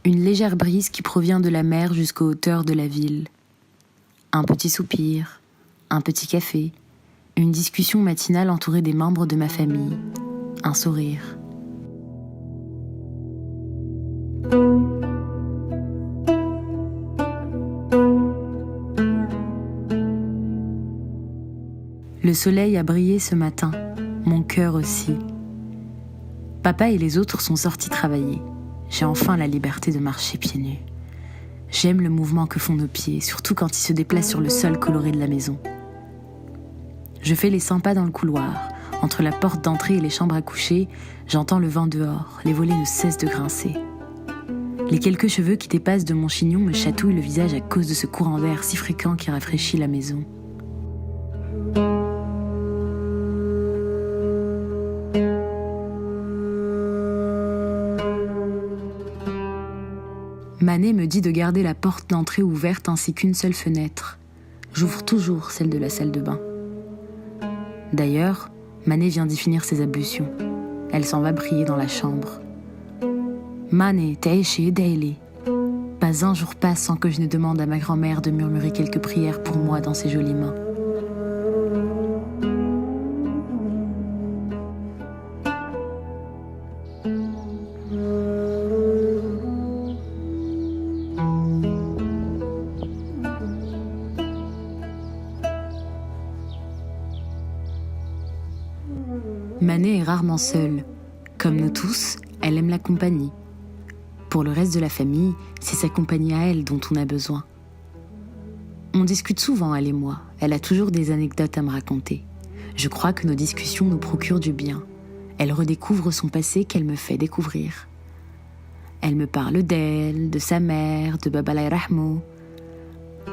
Une légère brise qui provient de la mer jusqu'aux hauteurs de la ville. Un petit soupir, un petit café, une discussion matinale entourée des membres de ma famille, un sourire. Le soleil a brillé ce matin, mon cœur aussi. Papa et les autres sont sortis travailler. J'ai enfin la liberté de marcher pieds nus. J'aime le mouvement que font nos pieds, surtout quand ils se déplacent sur le sol coloré de la maison. Je fais les 100 pas dans le couloir. Entre la porte d'entrée et les chambres à coucher, j'entends le vent dehors, les volets ne cessent de grincer. Les quelques cheveux qui dépassent de mon chignon me chatouillent le visage à cause de ce courant d'air si fréquent qui rafraîchit la maison. Mané me dit de garder la porte d'entrée ouverte ainsi qu'une seule fenêtre. J'ouvre toujours celle de la salle de bain. D'ailleurs, Mané vient d'y finir ses ablutions. Elle s'en va briller dans la chambre. Mané, ta'éché, daïli. Pas un jour passe sans que je ne demande à ma grand-mère de murmurer quelques prières pour moi dans ses jolies mains. Mané est rarement seule. Comme nous tous, elle aime la compagnie. Pour le reste de la famille, c'est sa compagnie à elle dont on a besoin. On discute souvent, elle et moi. Elle a toujours des anecdotes à me raconter. Je crois que nos discussions nous procurent du bien. Elle redécouvre son passé qu'elle me fait découvrir. Elle me parle d'elle, de sa mère, de Baba Allah Yarhamou.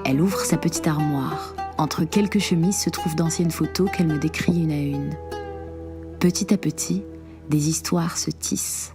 Elle ouvre sa petite armoire. Entre quelques chemises se trouvent d'anciennes photos qu'elle me décrit une à une. Petit à petit, des histoires se tissent.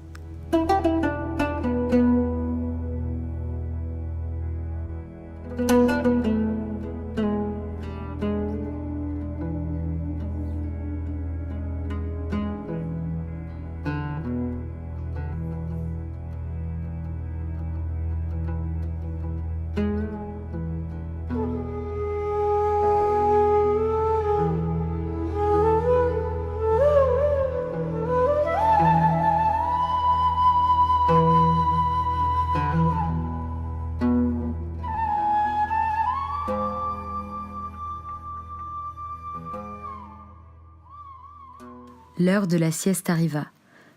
L'heure de la sieste arriva.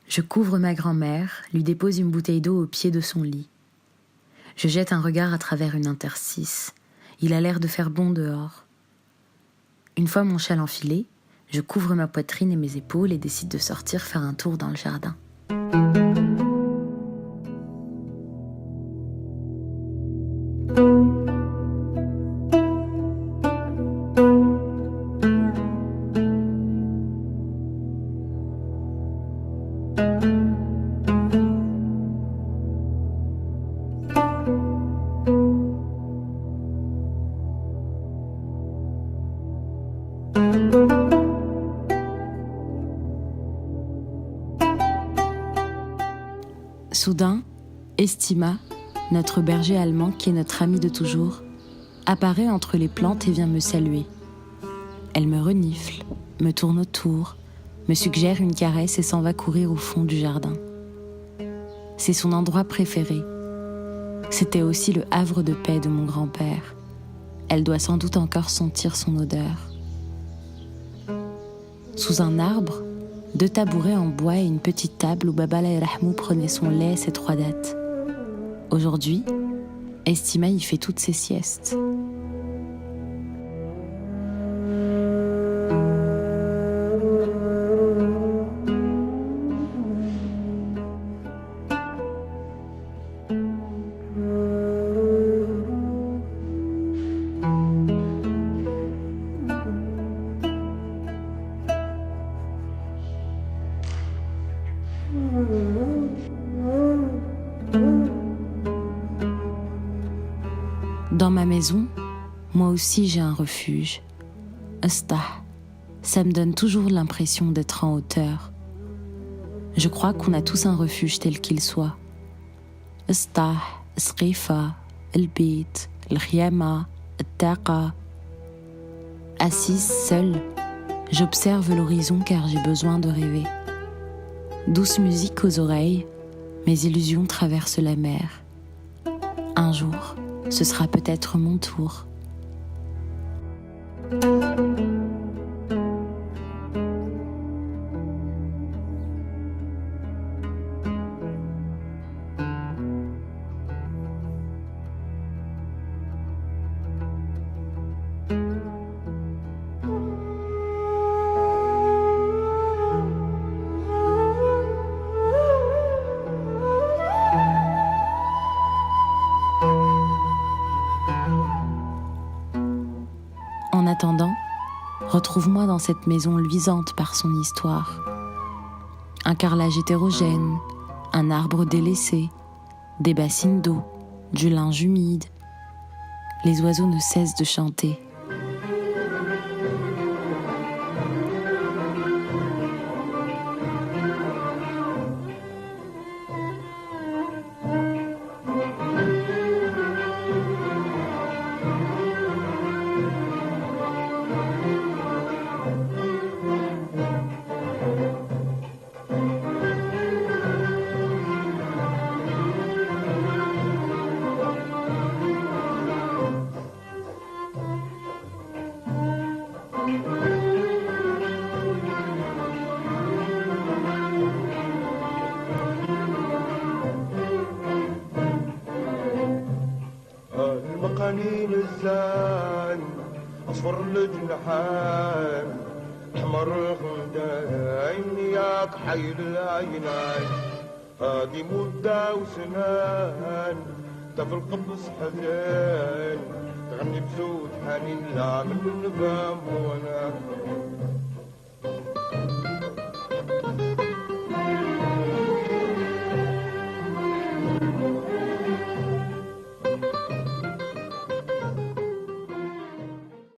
Je couvre ma grand-mère, lui dépose une bouteille d'eau au pied de son lit. Je jette un regard à travers une interstice. Il a l'air de faire bon dehors. Une fois mon châle enfilé, je couvre ma poitrine et mes épaules et décide de sortir faire un tour dans le jardin. Soudain, Estima, notre berger allemand qui est notre ami de toujours, apparaît entre les plantes et vient me saluer. Elle me renifle, me tourne autour, me suggère une caresse et s'en va courir au fond du jardin. C'est son endroit préféré. C'était aussi le havre de paix de mon grand-père. Elle doit sans doute encore sentir son odeur. Sous un arbre, 2 tabourets en bois et une petite table où Baba Allah Yarhamou prenait son lait ces 3 dates. Aujourd'hui, Estima y fait toutes ses siestes. Dans ma maison, moi aussi j'ai un refuge. Astah, ça me donne toujours l'impression d'être en hauteur. Je crois qu'on a tous un refuge tel qu'il soit. السطح السقيفة البيت الخيامة الطاقة. Assise seule, j'observe l'horizon car j'ai besoin de rêver. Douce musique aux oreilles, mes illusions traversent la mer. Un jour, ce sera peut-être mon tour. En attendant, retrouve-moi dans cette maison luisante par son histoire. Un carrelage hétérogène, un arbre délaissé, des bassines d'eau, du linge humide. Les oiseaux ne cessent de chanter. المقانين الزان أصفر الجنحان أحمر الخندين ياك حي العينين هادي مدة وسنان في القبص حزين تغني بزود حنين لا من نبام وانا